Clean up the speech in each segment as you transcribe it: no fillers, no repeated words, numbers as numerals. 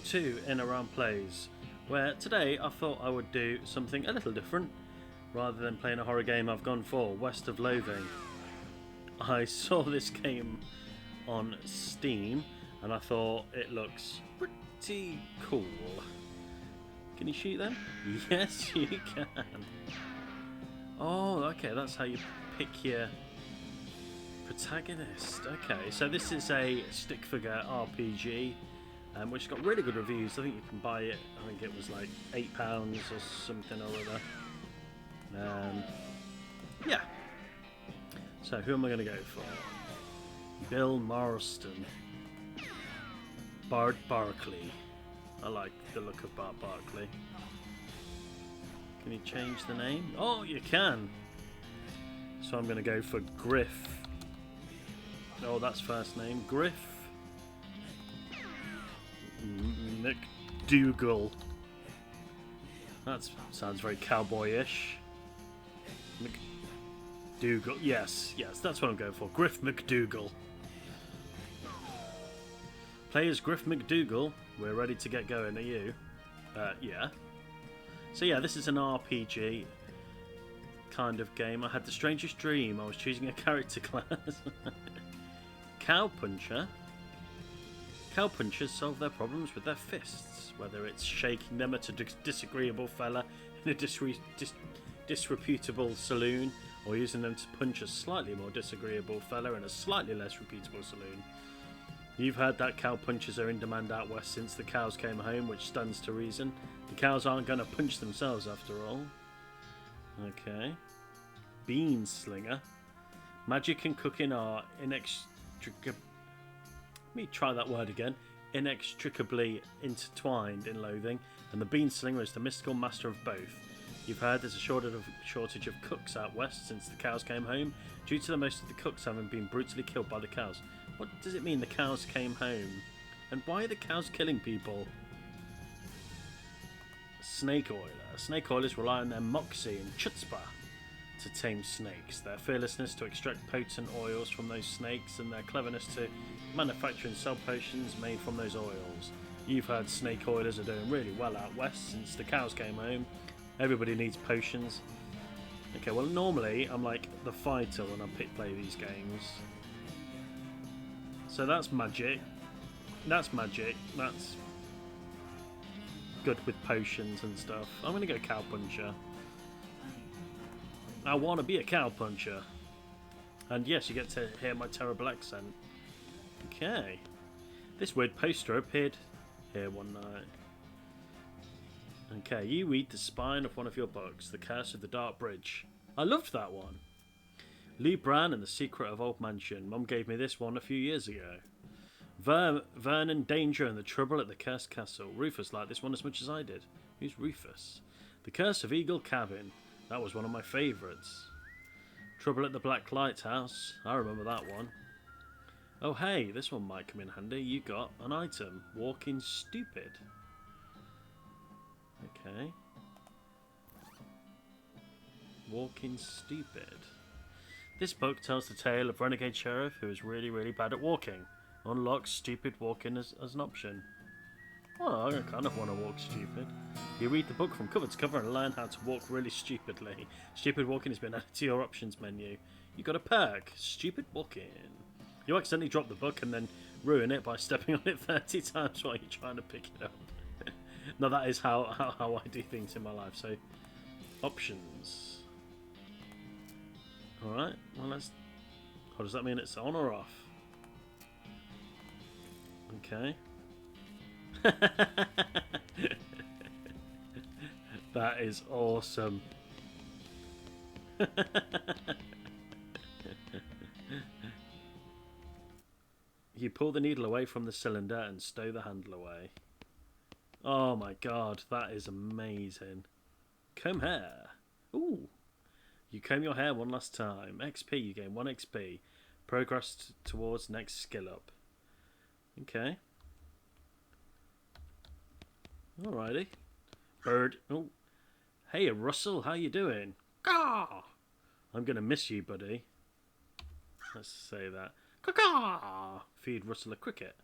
to In Around Plays, where today I thought I would do something a little different. Rather than playing a horror game, I've gone for West of Loathing. I saw this game on Steam and I thought it looks pretty cool. Can you shoot them? Yes, you can. Oh, okay, that's how you pick your protagonist. Okay, so this is a stick figure RPG, which got really good reviews. I think you can buy it. I think it was like £8 or something or other. Yeah. So who am I going to go for? Bill Marston. Bart Barkley. I like the look of Bart Barkley. Can you change the name? Oh, you can. So I'm going to go for Griff. Oh, that's first name. Griff McDougal. That sounds very cowboyish. McDougal. Yes, that's what I'm going for. Griff McDougal. Play as Griff McDougal. We're ready to get going. Are you? Yeah. So yeah, this is an RPG kind of game. I had the strangest dream. I was choosing a character class. Cowpuncher. Cowpunchers solve their problems with their fists, whether it's shaking them at a disagreeable fella in a disreputable saloon, or using them to punch a slightly more disagreeable fella in a slightly less reputable saloon. You've heard that cowpunchers are in demand out west since the cows came home, which stands to reason. The cows aren't going to punch themselves after all. Okay. Bean slinger. Magic and cooking are inextricably... Let me try that word again. Inextricably intertwined in Loathing, and the bean slinger is the mystical master of both. You've heard there's a shortage of cooks out west since the cows came home, due to most of the cooks having been brutally killed by the cows. What does it mean the cows came home? And why are the cows killing people? Snake oiler. Snake oilers rely on their moxie and chutzpah to tame snakes, their fearlessness to extract potent oils from those snakes, and their cleverness to manufacture and sell potions made from those oils. You've heard snake oilers are doing really well out west since the cows came home. Everybody needs potions. Okay, well normally I'm like the fighter when I play these games. So that's magic. That's magic. That's good with potions and stuff. I'm going to go cowpuncher. I want to be a cowpuncher. And yes, you get to hear my terrible accent. Okay. This weird poster appeared here one night. Okay, you read the spine of one of your books, The Curse of the Dark Bridge. I loved that one. Lee Bran and the Secret of Old Mansion. Mum gave me this one a few years ago. Vernon Danger and the Trouble at the Cursed Castle. Rufus liked this one as much as I did. Who's Rufus? The Curse of Eagle Cabin. That was one of my favourites. Trouble at the Black Lighthouse. I remember that one. Oh hey, this one might come in handy. You got an item. Walking Stupid. Okay. Walking Stupid. This book tells the tale of renegade sheriff who is really, really bad at walking. Unlock stupid walking as an option. Well, I kind of want to walk stupid. You read the book from cover to cover and learn how to walk really stupidly. Stupid walking has been added to your options menu. You got a perk. Stupid walking. You accidentally drop the book and then ruin it by stepping on it 30 times while you're trying to pick it up. No, that is how I do things in my life. So, options. Alright, well let's... What does that mean? It's on or off? Okay. That is awesome. You pull the needle away from the cylinder and stow the handle away. Oh my god, that is amazing. Comb hair. Ooh. You comb your hair one last time. XP, you gain 1 XP. Progress towards next skill up. Okay. Alrighty. Bird. Oh. Hey, Russell, how you doing? Caw! I'm gonna miss you, buddy. Let's say that. Caw! Feed Russell a cricket.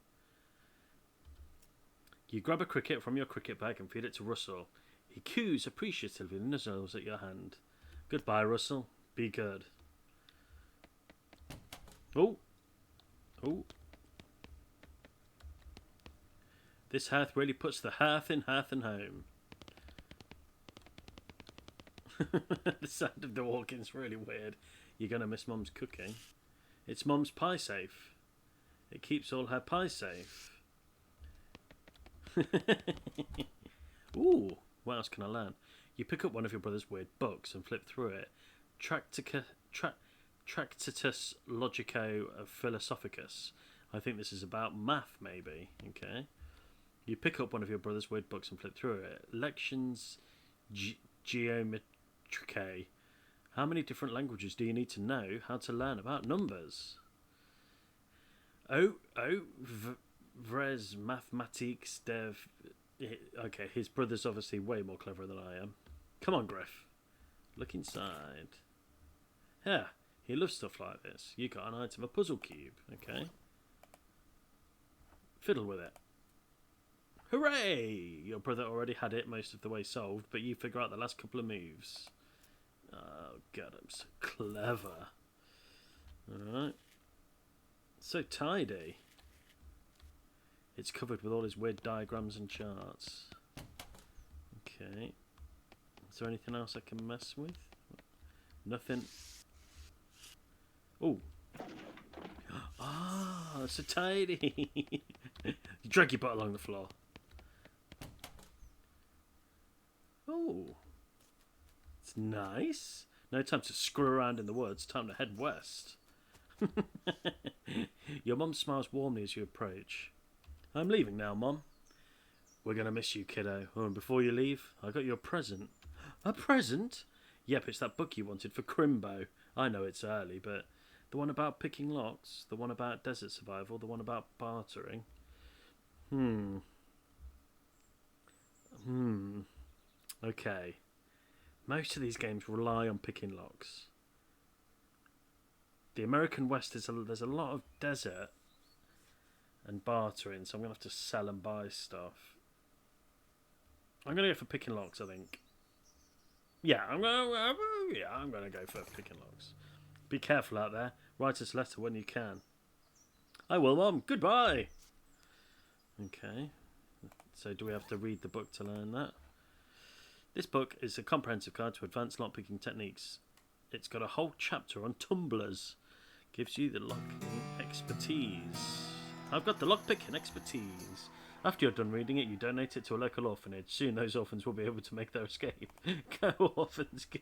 You grab a cricket from your cricket bag and feed it to Russell. He coos appreciatively and nuzzles at your hand. Goodbye, Russell. Be good. Oh. Oh. This hearth really puts the hearth and home. The sound of the walking's really weird. You're going to miss Mum's cooking. It's Mum's pie safe. It keeps all her pies safe. Ooh, what else can I learn? You pick up one of your brother's weird books and flip through it. Tractatus Logico Philosophicus. I think this is about math, maybe. Okay. You pick up one of your brother's weird books and flip through it. Lections Geometricae. How many different languages do you need to know how to learn about numbers? Vres Mathematiques Dev. Okay, his brother's obviously way more clever than I am. Come on, Griff. Look inside. Yeah, he loves stuff like this. You got an item, a puzzle cube. Okay. Fiddle with it. Hooray! Your brother already had it most of the way solved, but you figure out the last couple of moves. Oh, God, I'm so clever. Alright. So tidy. It's covered with all his weird diagrams and charts. Okay. Is there anything else I can mess with? Nothing. Oh. Ah, so tidy. You drag your butt along the floor. Oh. It's nice. No time to screw around in the woods. Time to head west. Your mum smiles warmly as you approach. I'm leaving now, Mum. We're going to miss you, kiddo. Oh, and before you leave, I got you a present. A present? Yep, it's that book you wanted for Crimbo. I know it's early, but the one about picking locks, the one about desert survival, the one about bartering. Okay. Most of these games rely on picking locks. The American West there's a lot of desert and bartering, so I'm going to have to sell and buy stuff. I'm going to go for picking locks, I think. Yeah, I'm going to go for picking locks. Be careful out there. Write us a letter when you can. I will, Mum. Goodbye. Okay. So do we have to read the book to learn that? This book is a comprehensive guide to advanced lockpicking techniques. It's got a whole chapter on tumblers. Gives you the locking expertise. I've got the lockpicking expertise. After you're done reading it, you donate it to a local orphanage. Soon those orphans will be able to make their escape. Go, orphans, go.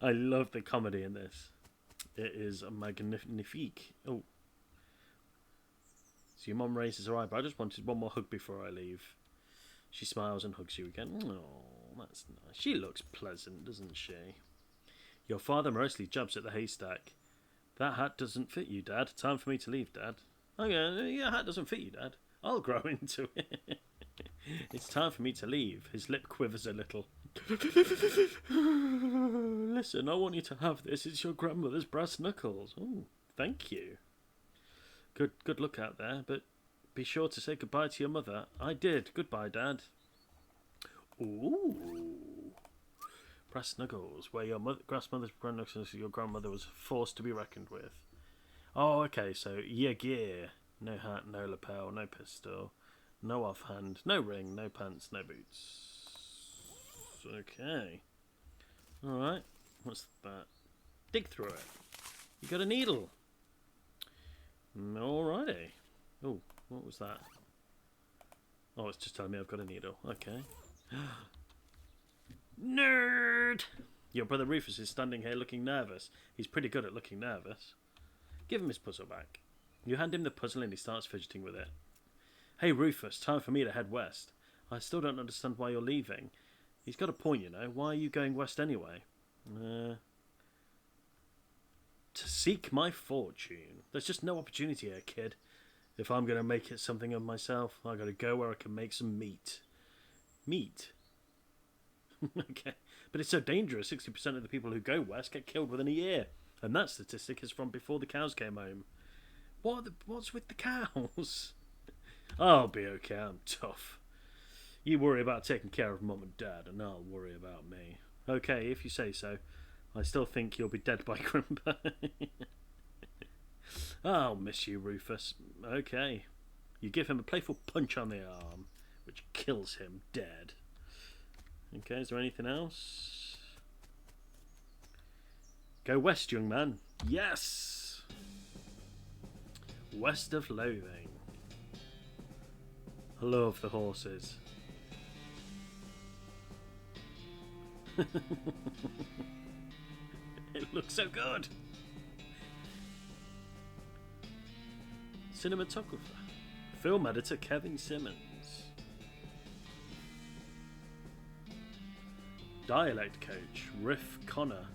I love the comedy in this. It is magnifique. Oh. So your mum raises her eyebrow. I just wanted one more hug before I leave. She smiles and hugs you again. Oh, that's nice. She looks pleasant, doesn't she? Your father mostly jabs at the haystack. That hat doesn't fit you, Dad. Time for me to leave, Dad. Okay, your hat doesn't fit you, Dad. I'll grow into it. It's time for me to leave. His lip quivers a little. Listen, I want you to have this. It's your grandmother's brass knuckles. Oh, thank you. Good look out there, but be sure to say goodbye to your mother. I did. Goodbye, Dad. Ooh. Brass knuckles, where your your grandmother was forced to be reckoned with. Oh, okay, so your gear. No hat, no lapel, no pistol, no offhand, no ring, no pants, no boots. Okay. Alright, what's that? Dig through it. You got a needle. Alrighty. Oh, what was that? Oh, it's just telling me I've got a needle. Okay. Nerd! Your brother Rufus is standing here looking nervous. He's pretty good at looking nervous. Give him his puzzle back. You hand him the puzzle and he starts fidgeting with it. Hey Rufus, time for me to head west. I still don't understand why you're leaving. He's got a point, you know. Why are you going west anyway? To seek my fortune. There's just no opportunity here, kid. If I'm going to make it something of myself, I got to go where I can make some meat. Meat? Okay, but it's so dangerous. 60% of the people who go west get killed within a year. And that statistic is from before the cows came home. What's with the cows? I'll be okay, I'm tough. You worry about taking care of Mum and Dad, and I'll worry about me. Okay, if you say so. I still think you'll be dead by Grimper. I'll miss you, Rufus. Okay. You give him a playful punch on the arm, which kills him dead. Okay, is there anything else? Go west, young man. Yes! West of Loathing. I love the horses. It looks so good. Cinematographer. Film editor Kevin Simmons. Dialect coach Riff Connor.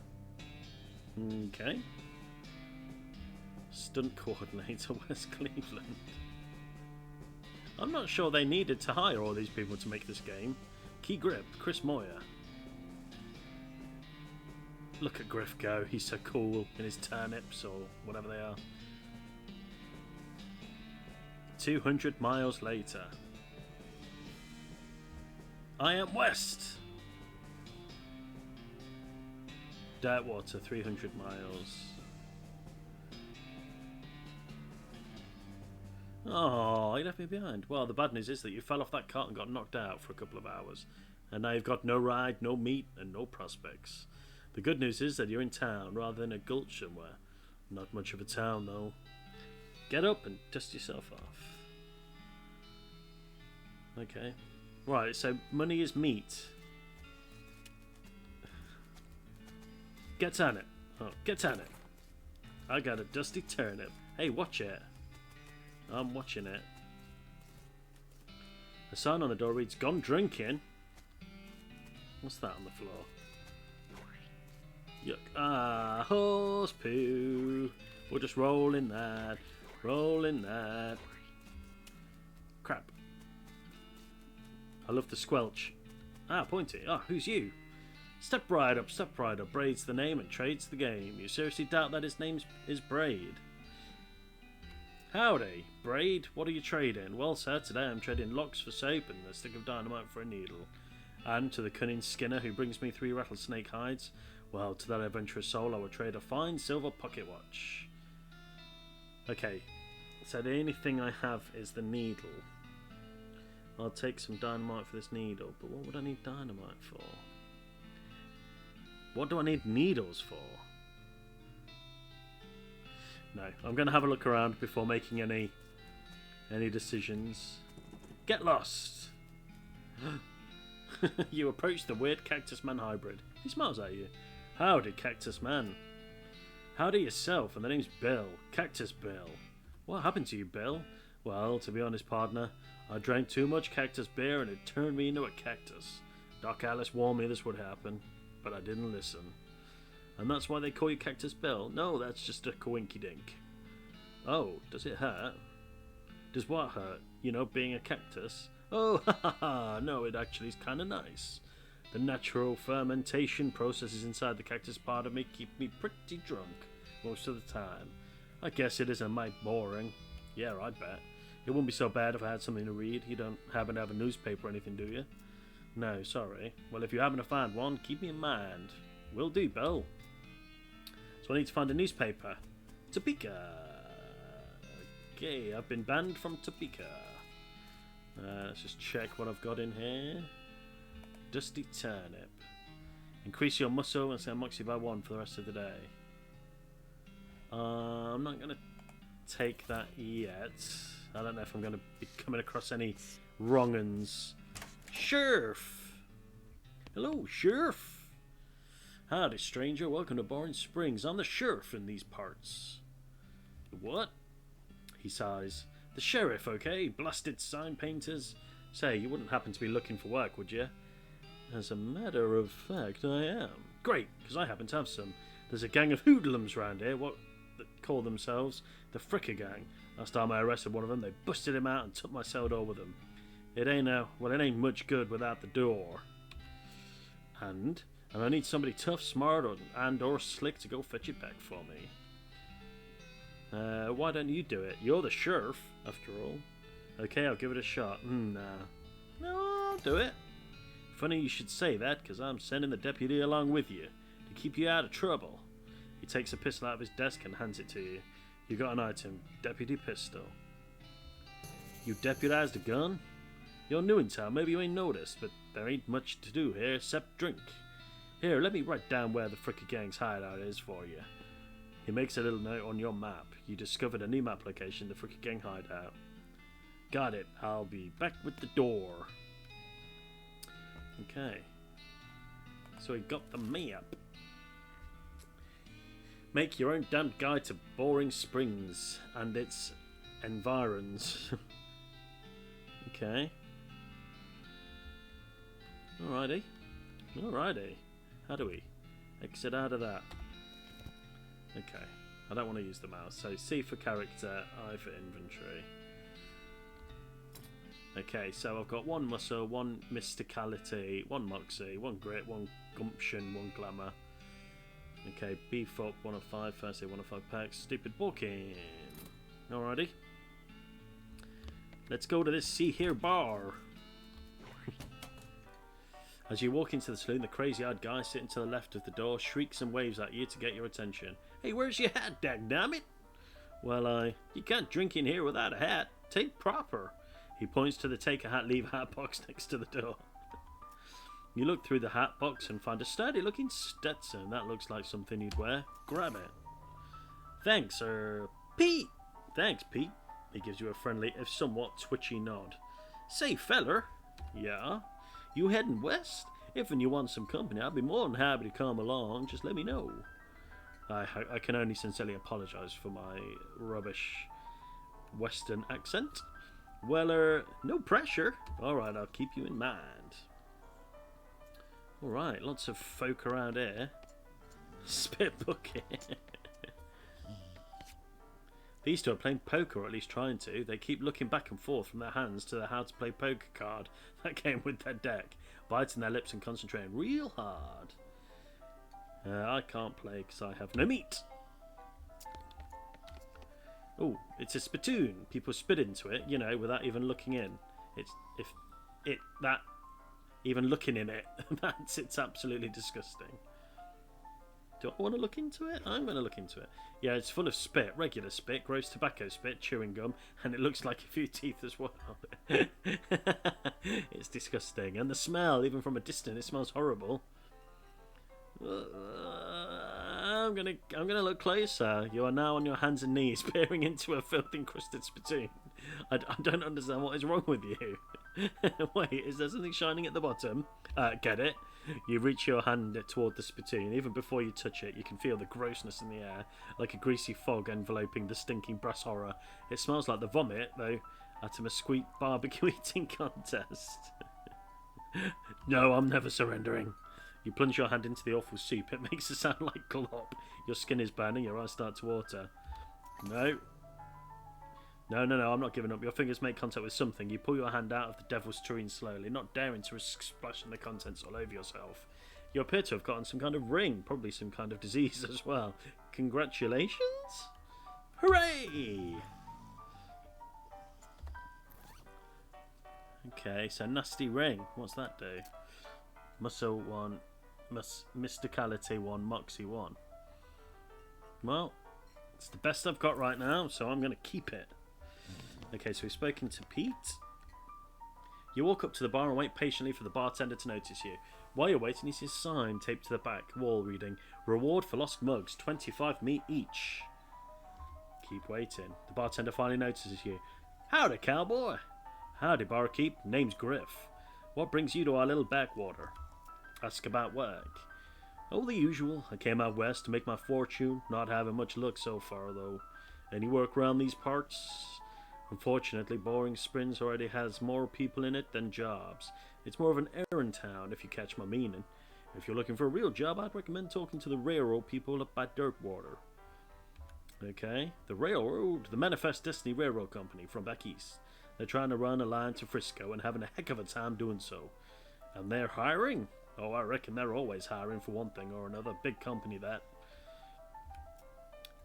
Okay. Stunt coordinator Wes Cleveland. I'm not sure they needed to hire all these people to make this game. Key grip Chris Moyer. Look at Griff go, he's so cool in his turnips or whatever they are. 200 miles later. I am west. Dirtwater, 300 miles. Oh, he left me behind. Well, the bad news is that you fell off that cart and got knocked out for a couple of hours. And now you've got no ride, no meat, and no prospects. The good news is that you're in town rather than a gulch somewhere. Not much of a town, though. Get up and dust yourself off. Okay. Right, so money is meat. Get on it. Oh, get on it. I got a dusty turnip. Hey, watch it. I'm watching it. The sign on the door reads, "Gone drinking." What's that on the floor? Yuck. Ah, horse poo. We'll just roll in that. Roll in that. Crap. I love the squelch. Ah, pointy. Ah, who's you? Step right up, Braid's the name and trade's the game. You seriously doubt that his name is Braid? Howdy, Braid. What are you trading? Well, sir, today I'm trading locks for soap and a stick of dynamite for a needle. And to the cunning Skinner who brings me 3 rattlesnake hides, well, to that adventurous soul I will trade a fine silver pocket watch. Okay, so the only thing I have is the needle. I'll take some dynamite for this needle, but what would I need dynamite for? What do I need needles for? No, I'm going to have a look around before making any decisions. Get lost! You approach the weird Cactus Man hybrid. He smiles at you. Howdy, Cactus Man. Howdy yourself, and the name's Bill. Cactus Bill. What happened to you, Bill? Well, to be honest, partner, I drank too much cactus beer and it turned me into a cactus. Doc Alice warned me this would happen, but I didn't listen. And that's why they call you Cactus Bill? No, that's just a coinky-dink. Oh, does it hurt? Does what hurt? You know, being a cactus? Oh, ha ha ha, no, it actually is kind of nice. The natural fermentation processes inside the cactus part of me keep me pretty drunk most of the time. I guess it isn't mighty boring. Yeah, I bet. It wouldn't be so bad if I had something to read. You don't happen to have a newspaper or anything, do you? No, sorry. Well, if you happen to find one, keep me in mind. Will do, Bill. So I need to find a newspaper. Topeka. Okay, I've been banned from Topeka. Let's just check what I've got in here. Dusty turnip. Increase your muscle and send moxie by 1 for the rest of the day. I'm not going to take that yet. I don't know if I'm going to be coming across any wrong uns. Sheriff! Hello, Sheriff! Howdy, stranger. Welcome to Boring Springs. I'm the sheriff in these parts. What? He sighs. The sheriff, okay? Blasted sign painters. Say, you wouldn't happen to be looking for work, would you? As a matter of fact, I am. Great, because I happen to have some. There's a gang of hoodlums round here, that call themselves the Fricker Gang. Last time I arrested one of them, they busted him out and took my cell door with them. It ain't much good without the door. And I need somebody tough, smart, or slick to go fetch it back for me. Why don't you do it? You're the sheriff, after all. Okay, I'll give it a shot. Nah. No, I'll do it. Funny you should say that, because I'm sending the deputy along with you to keep you out of trouble. He takes a pistol out of his desk and hands it to you. You got an item, deputy pistol. You deputized a gun? You're new in town, maybe you ain't noticed, but there ain't much to do here except drink. Here, let me write down where the frickin' gang's hideout is for you. He makes a little note on your map. You discovered a new map location, the frickin' gang hideout. Got it. I'll be back with the door. Okay. So we got the map. Make your own damn guide to Boring Springs and its environs. Okay. Alrighty. Alrighty. How do we exit out of that? Okay. I don't want to use the mouse. So C for character, I for inventory. Okay, so I've got 1 muscle, 1 mysticality, 1 moxie, 1 grit, 1 gumption, 1 glamour. Okay, beef up, 1 of 5, first aid, 1 of 5 packs, stupid walking. Alrighty. Let's go to this see here bar. As you walk into the saloon, the crazy-eyed guy sitting to the left of the door shrieks and waves at you to get your attention. Hey, where's your hat, dagnammit? Well, you can't drink in here without a hat. Take proper. He points to the take a hat, leave a hat box next to the door. You look through the hat box and find a sturdy-looking Stetson. That looks like something you'd wear. Grab it. Thanks, Pete. Thanks, Pete. He gives you a friendly, if somewhat twitchy nod. Say, feller. Yeah? You heading west? If you want some company, I'd be more than happy to come along. Just let me know. I can only sincerely apologise for my rubbish western accent. Well, no pressure. Alright, I'll keep you in mind. Alright, lots of folk around here. Spit bucket. These two are playing poker, or at least trying to. They keep looking back and forth from their hands to the how to play poker card that came with their deck, biting their lips and concentrating real hard. I can't play because I have no meat. Oh, it's a spittoon. People spit into it, you know, without even looking in. Even looking in it, it's absolutely disgusting. Do I want to look into it? I'm going to look into it. Yeah, it's full of spit, regular spit, gross tobacco spit, chewing gum, and it looks like a few teeth as well. It's disgusting. And the smell, even from a distance, it smells horrible. I'm gonna look closer. You are now on your hands and knees, peering into a filth-encrusted spittoon. I don't understand what is wrong with you. Wait, is there something shining at the bottom? Get it? You reach your hand toward the spittoon. Even before you touch it, you can feel the grossness in the air, like a greasy fog enveloping the stinking brass horror. It smells like the vomit, though, at a mesquite barbecue eating contest. No, I'm never surrendering. You plunge your hand into the awful soup. It makes a sound like glop. Your skin is burning. Your eyes start to water. No, I'm not giving up. Your fingers make contact with something. You pull your hand out of the devil's tureen slowly, not daring to risk splashing the contents all over yourself. You appear to have gotten some kind of ring, probably some kind of disease as well. Congratulations! Hooray! Okay, so nasty ring. What's that do? Muscle 1, mysticality 1, moxie 1. Well, it's the best I've got right now, so I'm going to keep it. Okay, so we've spoken to Pete. You walk up to the bar and wait patiently for the bartender to notice you. While you're waiting, you see a sign taped to the back wall reading, "Reward for lost mugs, 25 meat each." Keep waiting. The bartender finally notices you. "Howdy, cowboy." "Howdy, barkeep. Name's Griff. What brings you to our little backwater?" "Ask about work." "Oh, the usual. I came out west to make my fortune. Not having much luck so far, though. Any work around these parts?" "Unfortunately, Boring Springs already has more people in it than jobs. It's more of an errand town, if you catch my meaning. If you're looking for a real job, I'd recommend talking to the railroad people up by Dirtwater." Okay. The railroad? The Manifest Destiny Railroad Company from back east. They're trying to run a line to Frisco and having a heck of a time doing so. And they're hiring? Oh, I reckon they're always hiring for one thing or another. Big company, that.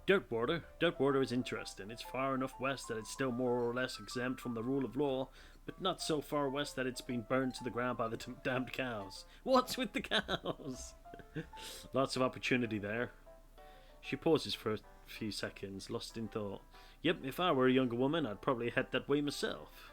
Dirtwater. Dirtwater is interesting. It's far enough west that it's still more or less exempt from the rule of law, but not so far west that it's been burned to the ground by the damned cows. What's with the cows? Lots of opportunity there. She pauses for a few seconds, lost in thought. Yep, if I were a younger woman, I'd probably head that way myself.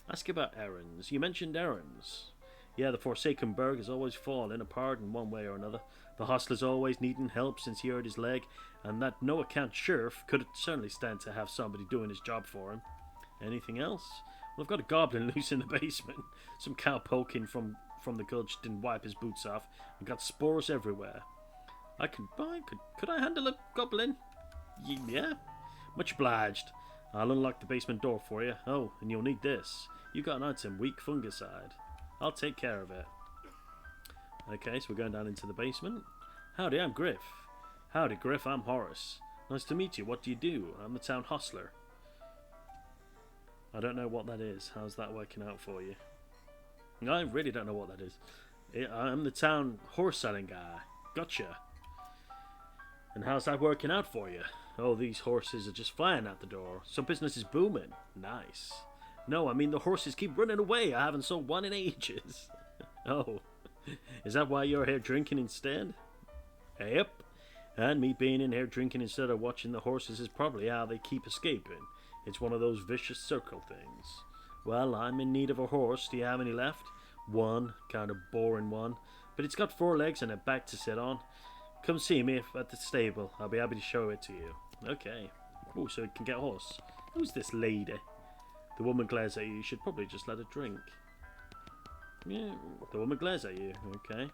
Ask about errands. You mentioned errands. Yeah, the Forsaken Burg has always fallen apart in one way or another. The hostler's always needing help since he hurt his leg, and that no-account sheriff could certainly stand to have somebody doing his job for him. Anything else? Well, I've got a goblin loose in the basement. Some cow poking from the gulch didn't wipe his boots off, and got spores everywhere. Could I handle a goblin? Yeah. Much obliged. I'll unlock the basement door for you. Oh, and you'll need this. You got an item, weak fungicide. I'll take care of it. Okay, so we're going down into the basement. Howdy, I'm Griff. Howdy, Griff, I'm Horace. Nice to meet you. What do you do? I'm the town hostler. I don't know what that is. How's that working out for you? I really don't know what that is. I'm the town horse selling guy. Gotcha. And how's that working out for you? Oh, these horses are just flying out the door. So business is booming. Nice. No, I mean the horses keep running away. I haven't sold one in ages. Oh, is that why you're here drinking instead? Yep. And me being in here drinking instead of watching the horses is probably how they keep escaping. It's one of those vicious circle things. Well, I'm in need of a horse. Do you have any left? One, kind of boring one. But it's got 4 legs and a back to sit on. Come see me at the stable. I'll be happy to show it to you. Okay. Oh, so it can get a horse. Who's this lady? The woman glares at you. You should probably just let her drink. Yeah, the woman glares at you. Okay.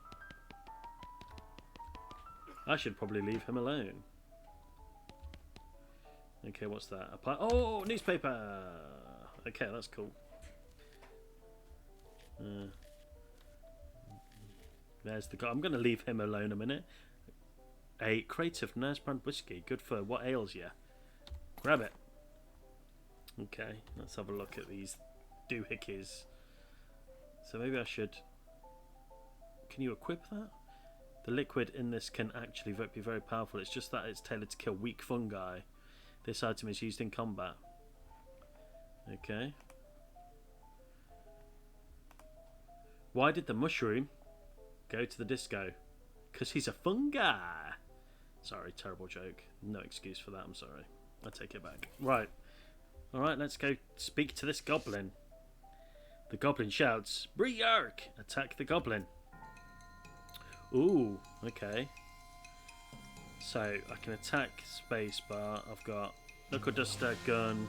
I should probably leave him alone. Okay, what's that? Apply. Oh, newspaper! Okay, that's cool. There's the guy. I'm going to leave him alone a minute. A crate of Nurse Brand whiskey. Good for what ails you. Grab it. Okay, let's have a look at these doohickeys. So maybe I should... Can you equip that? The liquid in this can actually be very powerful. It's just that it's tailored to kill weak fungi. This item is used in combat. Okay. Why did the mushroom go to the disco? Because he's a fungi. Sorry, terrible joke. No excuse for that, I'm sorry. I take it back. Right. Alright, let's go speak to this goblin. The goblin shouts, Briark! Attack the goblin. Ooh, okay. So, I can attack spacebar. I've got knuckle duster, gun.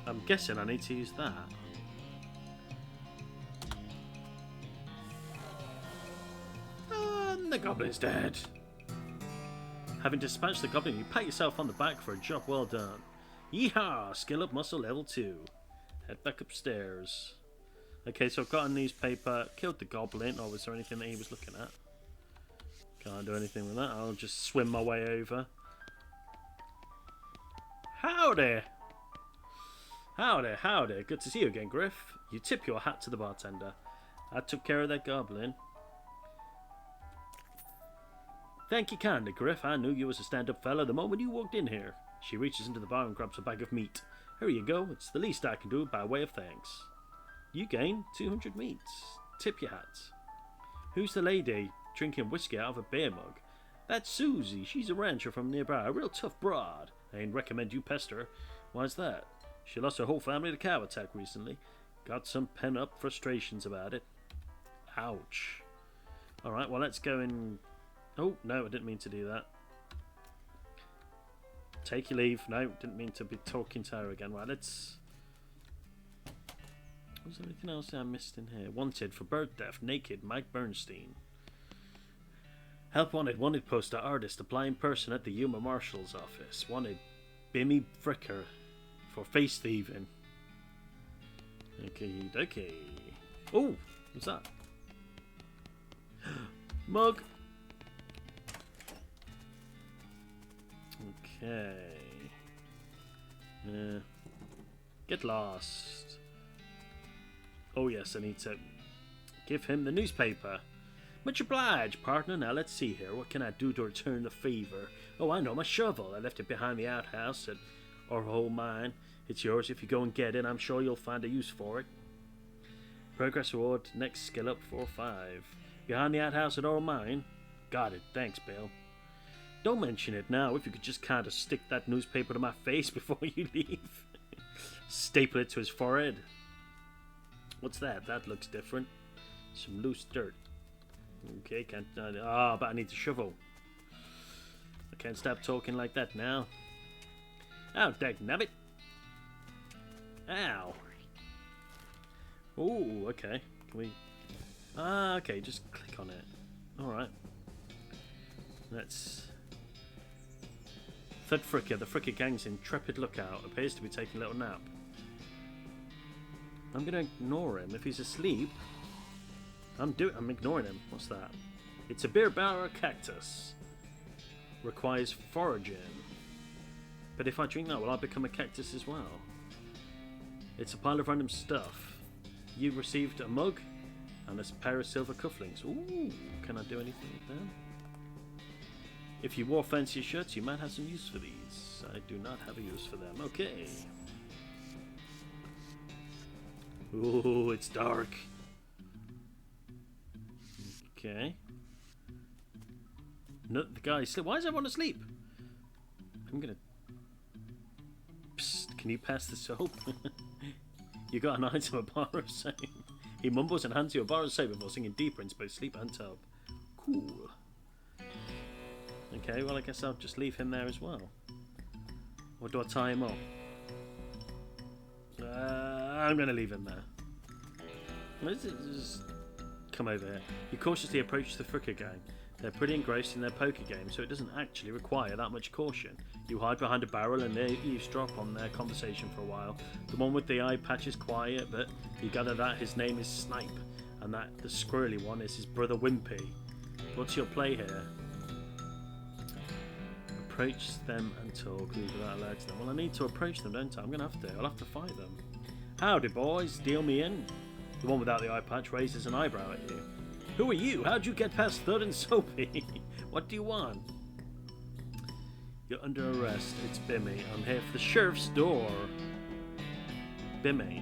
I'm guessing I need to use that. And the goblin's dead. Having dispatched the goblin, you pat yourself on the back for a job well done. Yeehaw! Skill up muscle level 2. Head back upstairs. Okay, so I've got a newspaper. Killed the goblin. Oh, was there anything that he was looking at? Can't do anything with that. I'll just swim my way over. Howdy! Howdy, howdy. Good to see you again, Griff. You tip your hat to the bartender. I took care of that goblin. Thank you kindly, Griff. I knew you was a stand-up fella the moment you walked in here. She reaches into the bar and grabs a bag of meat. Here you go. It's the least I can do by way of thanks. You gain 200 meats. Tip your hat. Who's the lady drinking whiskey out of a beer mug? That's Susie. She's a rancher from nearby. A real tough broad. I ain't recommend you pester her. Why's that? She lost her whole family to cow attack recently. Got some pent-up frustrations about it. Ouch. Alright, well let's go in... Oh, no, I didn't mean to do that. Take your leave. No, didn't mean to be talking to her again. Right, let's... Was there anything else I missed in here? Wanted for bird death, naked, Mike Bernstein. Help wanted, wanted poster, artist, apply in person at the Yuma Marshal's office. Wanted, Bimmy Fricker for face thieving. Okay. Oh, what's that? Mug. Okay. Get lost. Oh yes, I need to give him the newspaper. Much obliged, partner. Now let's see here. What can I do to return the favor? Oh, I know, my shovel. I left it behind the outhouse at our whole mine. It's yours if you go and get it. I'm sure you'll find a use for it. Progress reward. Next skill up 4 or 5. Behind the outhouse at our mine. Got it. Thanks, Bill. Don't mention it now. If you could just kind of stick that newspaper to my face before you leave. Staple it to his forehead. What's that? That looks different. Some loose dirt. Okay, can't. But I need to shovel. I can't stop talking like that now. Oh, dagnabbit. Ow. Oh, okay. Can we? Okay. Just click on it. All right. Let's. Third Fricker. The Fricker gang's intrepid lookout appears to be taking a little nap. I'm gonna ignore him if he's asleep. I'm ignoring him. What's that? It's a beer barrel cactus. Requires foraging. But if I drink that, will I become a cactus as well? It's a pile of random stuff. You received a mug and a pair of silver cufflinks. Ooh, can I do anything with them? If you wore fancy shirts, you might have some use for these. I do not have a use for them. Okay. Ooh, it's dark. Okay. No, the guy's asleep. Why is everyone asleep? I'm gonna. Psst, can you pass the soap? You got an item, a bar of soap. He mumbles and hands you a bar of soap before sinking deeper into both sleep and tub. Cool. Okay, well, I guess I'll just leave him there as well. Or do I tie him up? I'm gonna leave him there. Let's just come over here. You cautiously approach the Fricker gang. They're pretty engrossed in their poker game, so it doesn't actually require that much caution. You hide behind a barrel and they eavesdrop on their conversation for a while. The one with the eye patch is quiet, but you gather that his name is Snipe, and that the squirrely one is his brother Wimpy. What's your play here? Approach them and talk. Leave without allowed to them. Well, I need to approach them, don't I? I'm going to have to. I'll have to fight them. Howdy, boys. Deal me in. The one without the eye patch raises an eyebrow at you. Who are you? How'd you get past Third and Soapy? What do you want? You're under arrest. It's Bimmy. I'm here for the sheriff's door. Bimmy.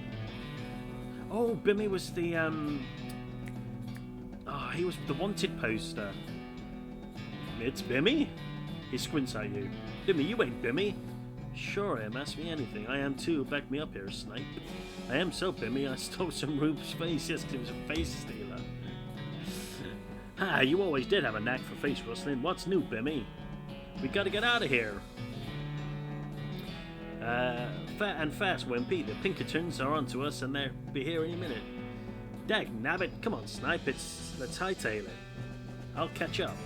Oh, Bimmy was the, he was the wanted poster. It's Bimmy? He squints at you. Bimmy, you ain't Bimmy. Sure I am. Ask me anything. I am too. Back me up here, Snipe. I am so Bimmy. I stole some Rube's face. Yes, because he was a face stealer. You always did have a knack for face rustling. What's new, Bimmy? We gotta get out of here. Fast, Wimpy. The Pinkertons are onto us and they'll be here any minute. Dag nabbit. Come on, Snipe. Let's hightail it. I'll catch up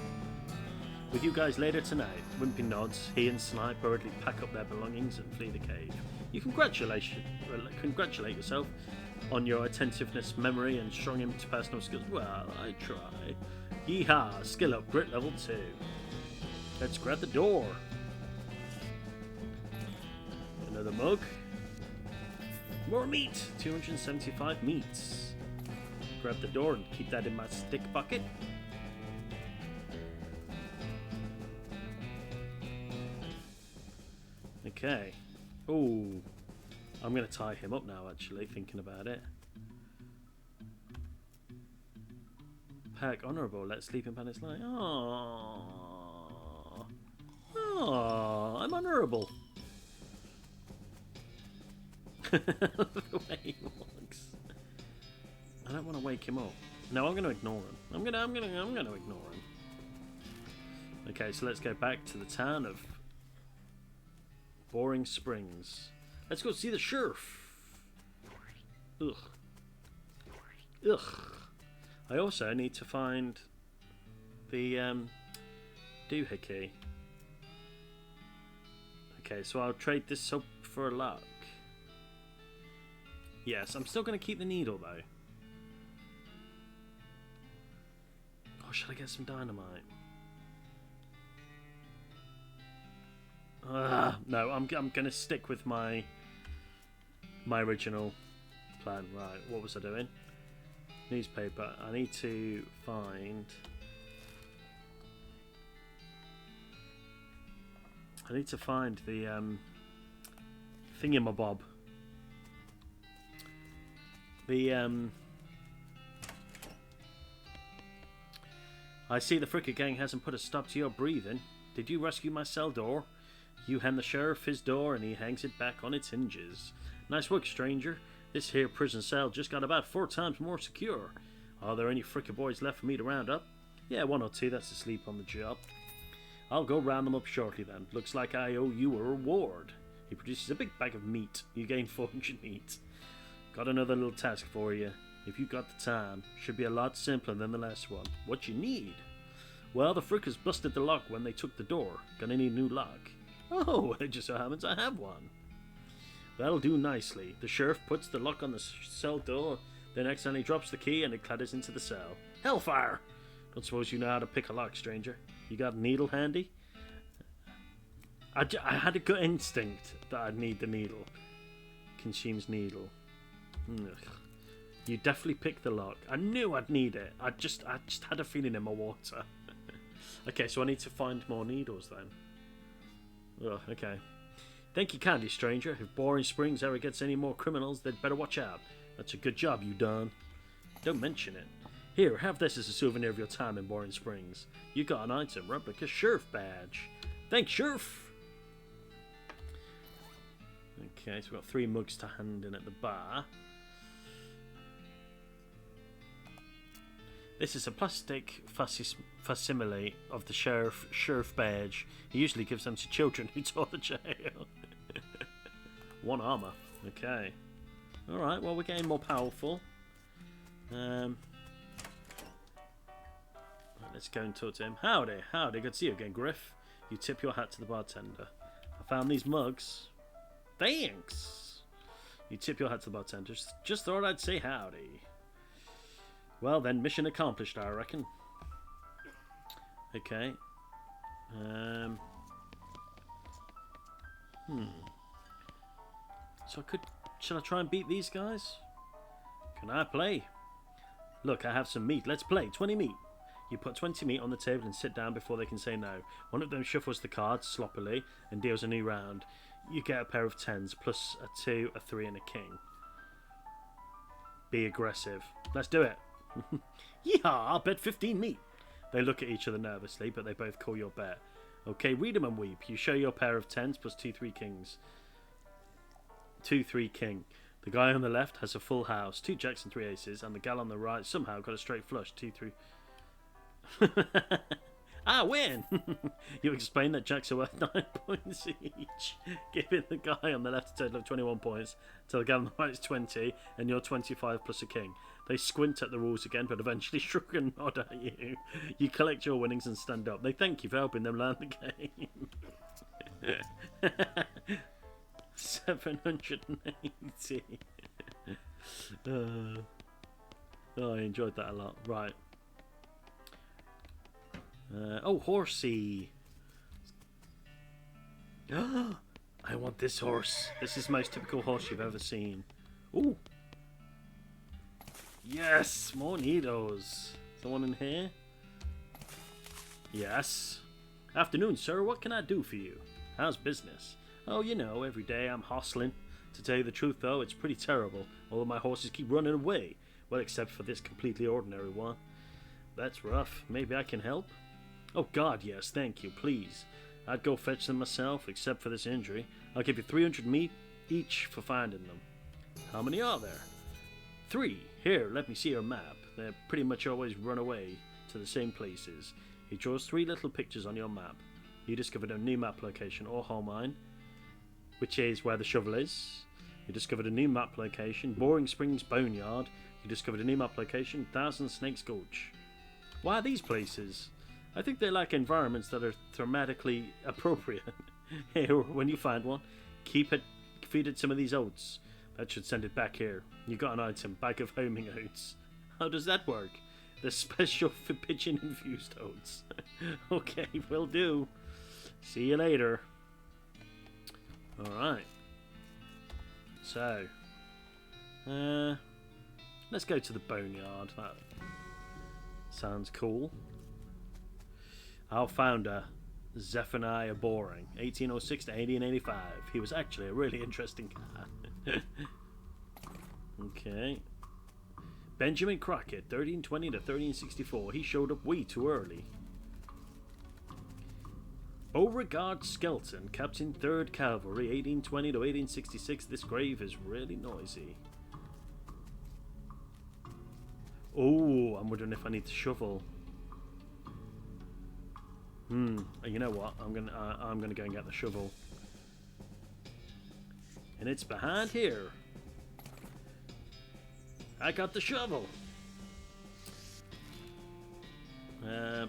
with you guys later tonight. Wimpy nods. He and Snipe hurriedly pack up their belongings and flee the cave. You congratulate yourself on your attentiveness, memory, and strong interpersonal skills. Well, I try. Yeehaw! Skill up, grit level 2. Let's grab the door. Another mug. More meat. 275 meats. Grab the door and keep that in my stick bucket. Okay. Ooh. I'm going to tie him up now, actually, thinking about it. Pack honourable. Let sleeping panics lie. Aww. Aww. I'm honourable. The way he walks. I don't want to wake him up. No, I'm going to ignore him. I'm going to ignore him. Okay, so let's go back to the town of Boring Springs. Let's go see the sheriff. Ugh. Ugh. I also need to find the doohickey. Okay, so I'll trade this soap for luck. Yes, I'm still going to keep the needle though. Oh, should I get some dynamite? No, I'm going to stick with my original plan. Right, what was I doing? newspaper. I need to find... the thingamabob. I see the Fricker gang hasn't put a stop to your breathing. Did you rescue my cell door? You hand the sheriff his door and he hangs it back on its hinges. Nice work, stranger. This here prison cell just got about 4 times more secure. Are there any Fricker boys left for me to round up? Yeah, 1 or 2 that's asleep on the job. I'll go round them up shortly then. Looks like I owe you a reward. He produces a big bag of meat. You gain 400 meat. Got another little task for you. If you got the time, should be a lot simpler than the last one. What you need? Well, the Frickers busted the lock when they took the door. Gonna need a new lock. Oh, it just so happens I have one. That'll do nicely. The sheriff puts the lock on the cell door, then accidentally drops the key and it clatters into the cell. Hellfire! Don't suppose you know how to pick a lock, stranger? You got a needle handy? I had a gut instinct that I'd need the needle. Consumes needle. Ugh. You definitely picked the lock. I knew I'd need it. I just had a feeling in my water. Okay, so I need to find more needles then. Ugh, okay. Thank you kindly, stranger. If Boring Springs ever gets any more criminals, they'd better watch out. That's a good job you done. Don't mention it. Here, have this as a souvenir of your time in Boring Springs. You got an item, replica sheriff badge. Thanks, sheriff. Okay, so we've got 3 mugs to hand in at the bar. This is a plastic facsimile of the sheriff badge. He usually gives them to children who tour the jail. 1 armor. Okay. Alright, well, we're getting more powerful. Let's go and talk to him. Howdy, howdy, good to see you again, Griff. You tip your hat to the bartender. I found these mugs. Thanks! You tip your hat to the bartender. Just thought I'd say howdy. Well then, mission accomplished, I reckon. Okay. So should I try and beat these guys? Can I play? Look, I have some meat. Let's play. 20 meat. You put 20 meat on the table and sit down before they can say no. One of them shuffles the cards sloppily and deals a new round. You get a pair of 10s plus a 2, a 3 and a king. Be aggressive. Let's do it. Yeah, I'll bet 15 meat. They look at each other nervously, but they both call your bet. Okay, read 'em and weep. You show your pair of 10s plus 2, 3 kings. 2, 3 king. The guy on the left has a full house, 2 jacks and 3 aces, and the gal on the right somehow got a straight flush, 2, 3. I win! You explain that jacks are worth 9 points each, giving the guy on the left a total of 21 points, till the guy on the right is 20, and you're 25 plus a king. They squint at the rules again, but eventually shrug and nod at you. You collect your winnings and stand up. They thank you for helping them learn the game. 780. Oh, I enjoyed that a lot. Right. Oh, horsey. I want this horse. This is the most typical horse you've ever seen. Ooh. Yes, more needles. Someone in here? Yes. Afternoon, sir. What can I do for you? How's business? Oh, you know, every day I'm hustling. To tell you the truth, though, it's pretty terrible. All of my horses keep running away. Well, except for this completely ordinary one. That's rough. Maybe I can help? Oh, God, yes. Thank you. Please. I'd go fetch them myself, except for this injury. I'll give you 300 meat each for finding them. How many are there? 3. Here, let me see your map. They pretty much always run away to the same places. He draws 3 little pictures on your map. You discovered a new map location, or hole mine, which is where the shovel is. You discovered a new map location, Boring Springs Boneyard. You discovered a new map location, Thousand Snakes Gulch. Why are these places? I think they like environments that are thematically appropriate. Here, when you find one, feed it some of these oats. That should send it back here. You got an item, bag of homing oats. How does that work? They're special for pigeon-infused oats. Okay, will do. See you later. Alright. So. Let's go to the boneyard. That sounds cool. Our founder, Zephaniah Boring, 1806 to 1885. He was actually a really interesting cat. Okay. Benjamin Crockett, 1320 to 1364. He showed up way too early. Beauregard Skelton, Captain 3rd Cavalry, 1820 to 1866. This grave is really noisy. Oh, I'm wondering if I need to shovel. You know what? I'm gonna go and get the shovel. And it's behind here. I got the shovel. Right,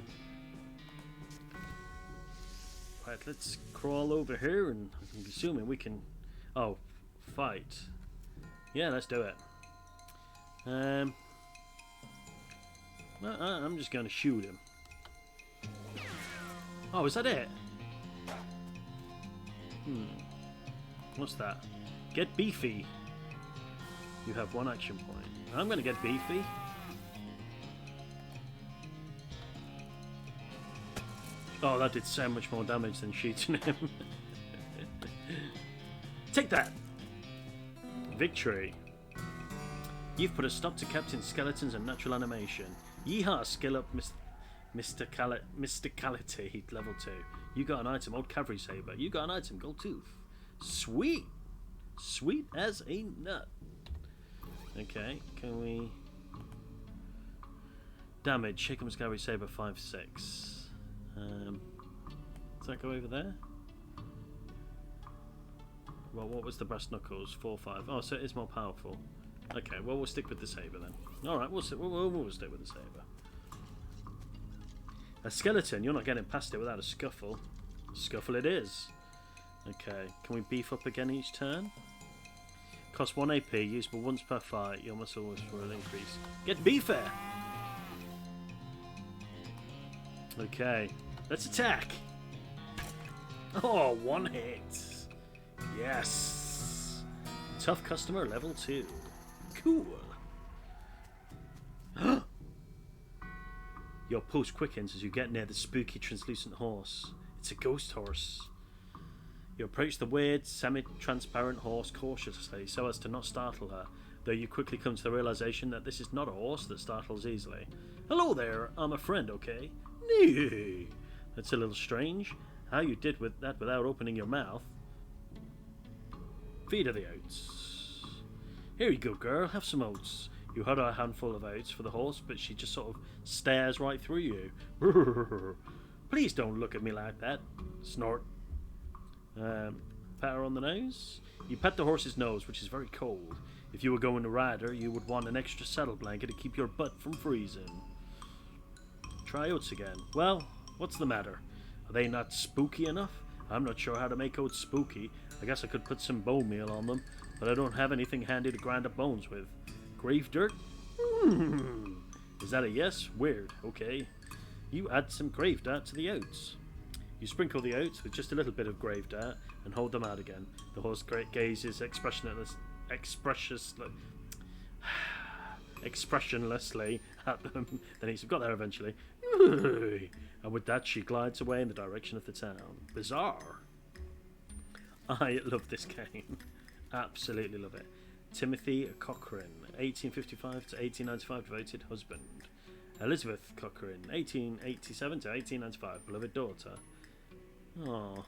let's crawl over here, and I'm assuming we can. Oh, fight. Yeah, let's do it. I'm just gonna shoot him. Oh, is that it? What's that? Get beefy. You have 1 action point. I'm gonna get beefy. Oh, that did so much more damage than shooting him. Take that! Victory. You've put a stop to Captain Skeleton's unnatural animation. Yeehaw, skill up mysticality, level 2. You got an item, old cavalry saber. You got an item, gold tooth. Sweet! Sweet as a nut. Okay, can we... Damage, Shakeham's cavalry saber 5/6. Does that go over there? Well, what was the brass knuckles? 4/5. Oh, so it is more powerful. Okay, well, we'll stick with the saber then. Alright, we'll stick with the saber. A skeleton, you're not getting past it without a scuffle. Scuffle it is. Okay, can we beef up again each turn? Cost 1 AP, usable once per fight. Your muscles will increase. Get beefer! Okay, let's attack! Oh, 1 hit! Yes! Tough customer, level 2. Cool! Your pulse quickens as you get near the spooky translucent horse. It's a ghost horse. You approach the weird, semi-transparent horse cautiously so as to not startle her, though you quickly come to the realization that this is not a horse that startles easily. Hello there, I'm a friend, okay? Nee. That's a little strange. How you did with that without opening your mouth. Feed her the oats. Here you go, girl, have some oats. You had a handful of oats for the horse, but she just sort of stares right through you. Please don't look at me like that. Snort. Pat her on the nose. You pat the horse's nose, which is very cold. If you were going to ride her, you would want an extra saddle blanket to keep your butt from freezing. Try oats again. Well, what's the matter? Are they not spooky enough? I'm not sure how to make oats spooky. I guess I could put some bone meal on them, but I don't have anything handy to grind up bones with. Grave dirt? Is that a yes? Weird. Okay. You add some grave dirt to the oats. You sprinkle the oats with just a little bit of grave dirt and hold them out again. The horse gazes expressionlessly at them. Then he's got there eventually. And with that, she glides away in the direction of the town. Bizarre. I love this game. Absolutely love it. Timothy Cochrane, 1855 to 1895, devoted husband. Elizabeth Cochrane, 1887 to 1895, beloved daughter. Oh.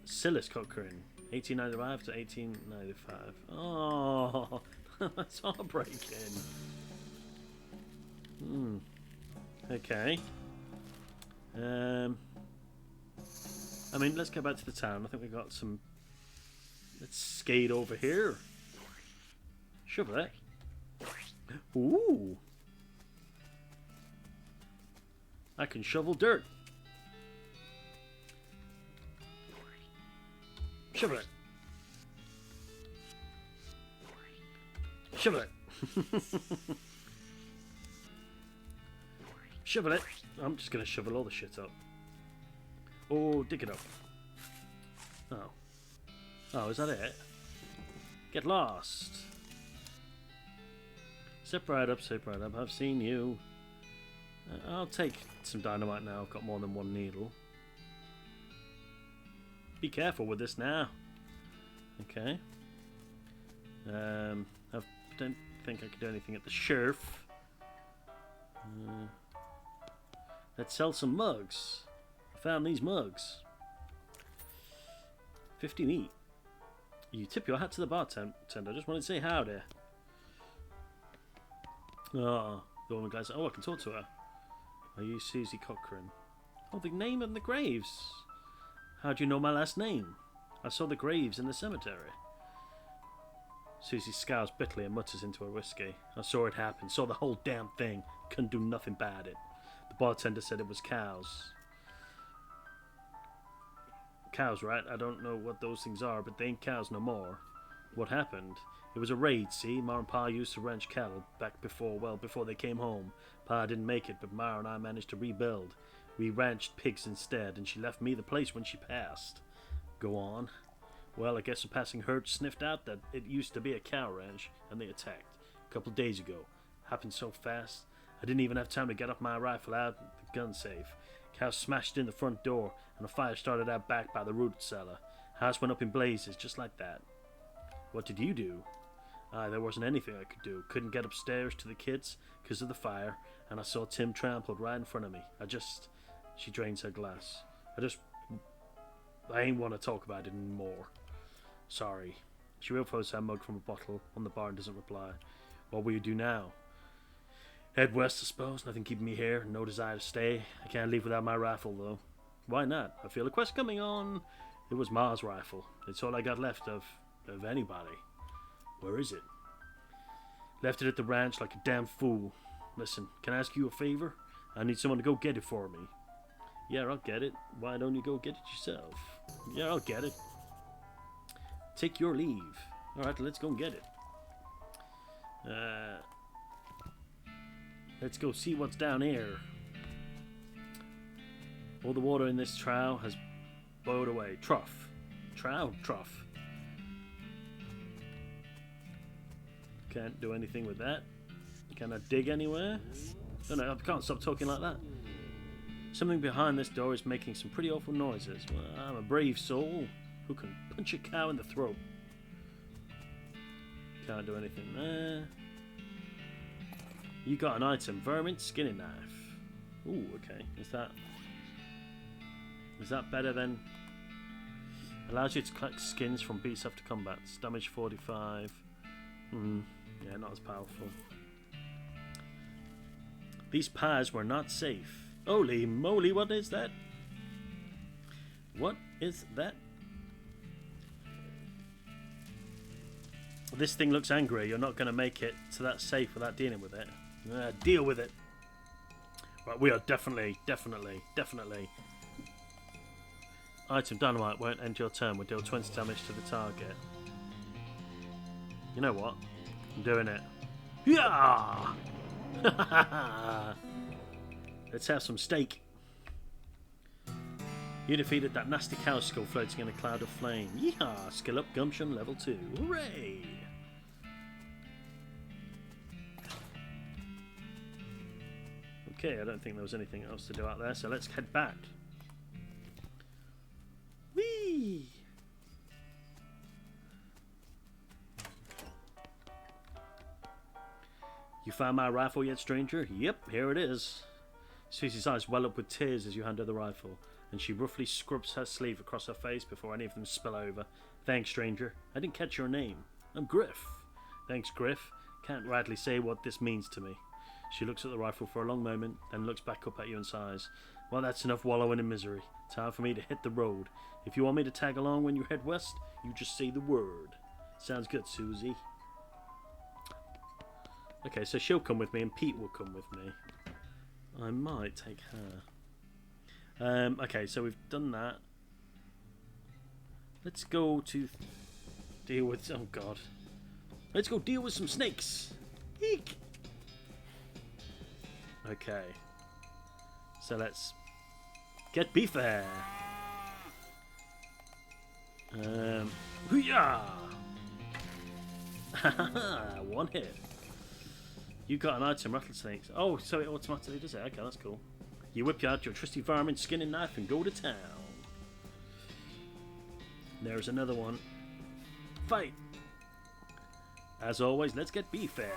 Silas Cochrane, 1895 to 1895. Oh, that's heartbreaking. Okay. I mean, let's go back to the town. I think we've got some... Let's skate over here. Shovel it. Ooh. I can shovel dirt. Shovel it. Shovel it. Shovel it. I'm just going to shovel all the shit up. Oh, dig it up. Oh. Oh, is that it? Get lost. Zip right up, zip right up. I've seen you. I'll take some dynamite now. I've got more than one needle. Be careful with this now. Okay. I don't think I can do anything at the sheriff. Let's sell some mugs. I found these mugs. 15 each. You tip your hat to the bartender. I just wanted to say howdy. Oh, the woman goes, oh, I can talk to her. Are you Susie Cochran? Oh, the name and the graves. How do you know my last name? I saw the graves in the cemetery. Susie scowls bitterly and mutters into her whiskey. I saw it happen, saw the whole damn thing. Couldn't do nothing about it. The bartender said it was cows. Cows, right? I don't know what those things are, but they ain't cows no more. What happened? It was a raid, see? Ma and Pa used to ranch cattle back before they came home. Pa didn't make it, but Ma and I managed to rebuild. We ranched pigs instead, and she left me the place when she passed. Go on. Well, I guess a passing herd sniffed out that it used to be a cow ranch, and they attacked. A couple days ago. Happened so fast, I didn't even have time to get up my rifle out of the gun safe. Cows smashed in the front door, and a fire started out back by the root cellar. House went up in blazes, just like that. What did you do? There wasn't anything I could do. Couldn't get upstairs to the kids because of the fire, and I saw Tim trampled right in front of me. She drains her glass. I ain't want to talk about it anymore. Sorry. She refills her mug from a bottle on the bar and doesn't reply. What will you do now? Head west, I suppose. Nothing keeping me here. No desire to stay. I can't leave without my rifle, though. Why not? I feel a quest coming on. It was Ma's rifle. It's all I got left of anybody. Where is it? Left it at the ranch like a damn fool. Listen, can I ask you a favor? I need someone to go get it for me. Yeah, I'll get it. Why don't you go get it yourself? Yeah, I'll get it. Take your leave. Alright, let's go and get it. Let's go see what's down here. All the water in this trough has boiled away. Trough. Trough. Can't do anything with that. Can I dig anywhere? No, I can't stop talking like that. Something behind this door is making some pretty awful noises. Well, I'm a brave soul who can punch a cow in the throat. Can't do anything there. You got an item. Vermin skinning knife. Ooh, okay. Is that better than... Allows you to collect skins from beasts after combat. Damage 45. Yeah, not as powerful. These pies were not safe. Holy moly, what is that? What is that? This thing looks angry. You're not going to make it to that safe without dealing with it. Deal with it. Right, we are definitely. Item dynamite won't end your turn. Will deal 20 damage to the target. You know what? I'm doing it. Yeah! Let's have some steak. You defeated that nasty cow skull floating in a cloud of flame. Yeehaw! Skill up gumption level 2. Hooray! Okay, I don't think there was anything else to do out there, so let's head back. Whee! You found my rifle yet, stranger? Yep, here it is. Susie's eyes well up with tears as you hand her the rifle, and she roughly scrubs her sleeve across her face before any of them spill over. Thanks, stranger. I didn't catch your name. I'm Griff. Thanks, Griff. Can't rightly say what this means to me. She looks at the rifle for a long moment, then looks back up at you and sighs. Well, that's enough wallowing in misery. Time for me to hit the road. If you want me to tag along when you head west, you just say the word. Sounds good, Susie. Okay, so she'll come with me and Pete will come with me. I might take her. Okay, so we've done that. Let's go to deal with... Oh, God. Let's go deal with some snakes. Eek! Okay. So let's get beef there. Hoo-yah! One hit. You got an item, rattlesnakes. Oh, so it automatically does it. Okay, that's cool. You whip out your trusty varmint skinning knife and go to town. There's another one. Fight! As always, let's get be fair.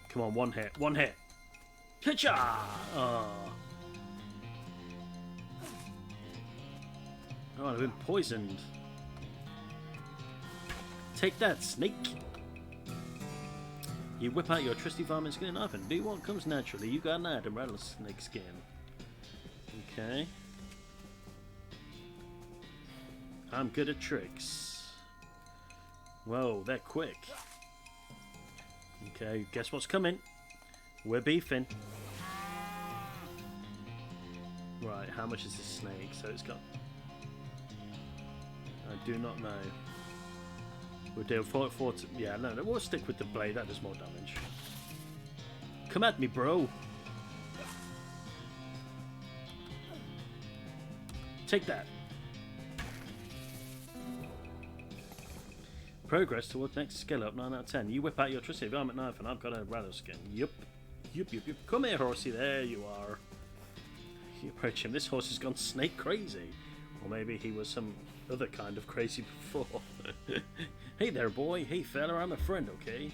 Come on, one hit. One hit. Hitcha! Oh. Oh, I've been poisoned. Take that, snake! You whip out your trusty varmint skin knife and do what comes naturally. You got an item, rattlesnake skin. Okay. I'm good at tricks. Whoa, they're quick. Okay, guess what's coming? We're beefing. Right, how much is this snake? So it's got... I do not know. We'll do 4... Yeah, no, we'll stick with the blade. That does more damage. Come at me, bro. Take that. Progress towards next skill up, 9 out of 10. You whip out your trusty varmint knife and I've got a rattleskin. Yup. Yup, yup, yup. Come here, horsey. There you are. You approach him. This horse has gone snake crazy. Or maybe he was some other kind of crazy before. Hey there, boy. Hey, fella. I'm a friend, okay?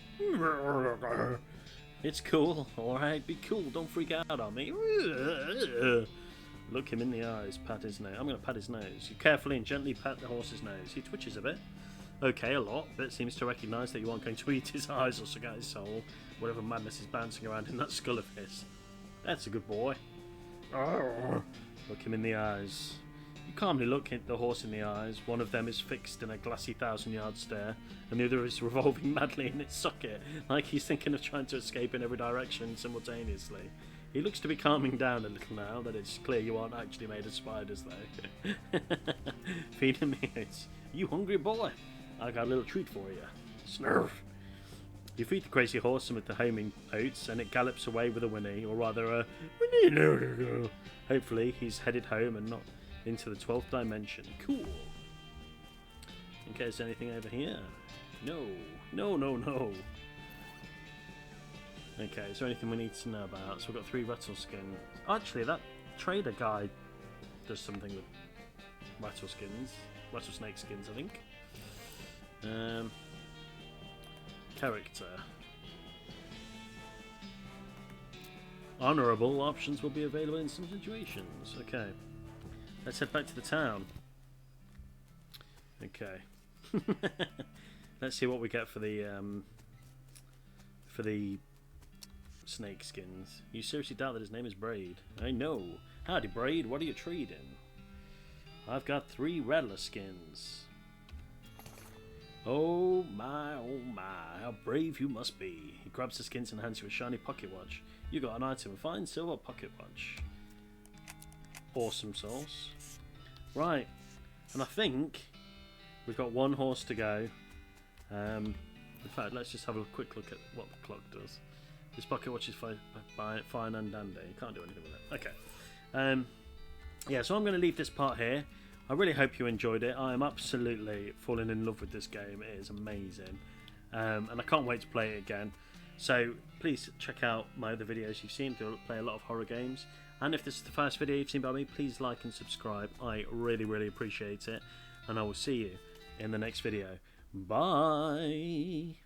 It's cool. Alright, be cool. Don't freak out on me. Look him in the eyes. Pat his nose. I'm going to pat his nose. You carefully and gently pat the horse's nose. He twitches a bit. Okay, a lot, but seems to recognise that you aren't going to eat his eyes or suck out his soul. Whatever madness is bouncing around in that skull of his. That's a good boy. Look him in the eyes. You calmly look at the horse in the eyes. One of them is fixed in a glassy 1,000-yard stare, and the other is revolving madly in its socket, like he's thinking of trying to escape in every direction simultaneously. He looks to be calming down a little now that it's clear you aren't actually made of spiders, though. Feed him meat. You hungry, boy? I got a little treat for you. Snurf. You feed the crazy horse some of the homing oats, and it gallops away with a whinny, or rather a whinny. Hopefully, he's headed home and not into the 12th dimension. Cool. Okay, is there anything over here? No. No, no, no. Okay, is there anything we need to know about? So we've got 3 rattleskins. Actually, that trader guy does something with rattlesnake skins, I think. Character. Honourable options will be available in some situations. Okay. Let's head back to the town. Okay. Let's see what we get for the snake skins. You seriously doubt that his name is Braid? I know. Howdy, Braid. What are you trading? I've got 3 rattler skins. Oh my, how brave you must be. He grabs the skins and hands you a shiny pocket watch. You got an item, a fine silver pocket watch. Awesome sauce. Right, and I think we've got 1 horse to go. In fact, let's just have a quick look at what the clock does. This pocket watch is fine and dandy. You can't do anything with it. Okay. Yeah, so I'm going to leave this part here. I really hope you enjoyed it. I am absolutely falling in love with this game. It is amazing. And I can't wait to play it again. So please check out my other videos you've seen. I play a lot of horror games. And if this is the first video you've seen by me, please like and subscribe. I really, really appreciate it. And I will see you in the next video. Bye.